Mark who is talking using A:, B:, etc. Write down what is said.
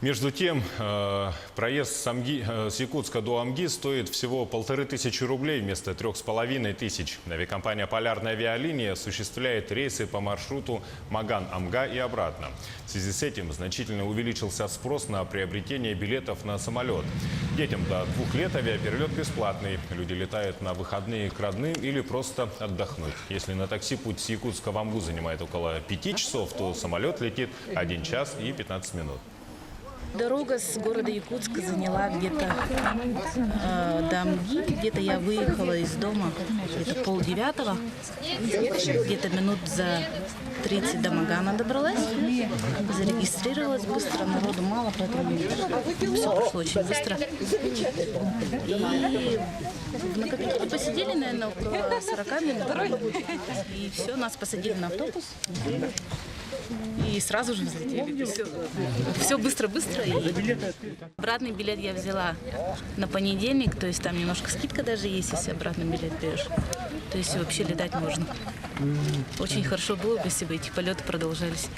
A: Между тем, проезд с Якутска до Амги стоит всего 1500 рублей вместо 3500. Авиакомпания «Полярная авиалиния» осуществляет рейсы по маршруту Маган-Амга и обратно. В связи с этим значительно увеличился спрос на приобретение билетов на самолет. Детям до 2 лет авиаперелет бесплатный. Люди летают на выходные к родным или просто отдохнуть. Если на такси путь с Якутска в Амгу занимает около 5 часов, то самолет летит 1 час и 15 минут.
B: Дорога с города Якутска заняла где-то до Амги. Где-то я выехала из дома где-то 8:30. Где-то минут за 30 до Магана добралась. Зарегистрировалась быстро, народу мало, поэтому все прошло очень быстро. И в накопителе посидели, наверное, около 40 минут. И все, нас посадили на автобус. И сразу же взлетели. Все быстро-быстро. Обратный билет я взяла на понедельник, то есть там немножко скидка даже есть, если обратный билет берешь. То есть вообще летать можно. Очень хорошо было бы, если бы эти полеты продолжались.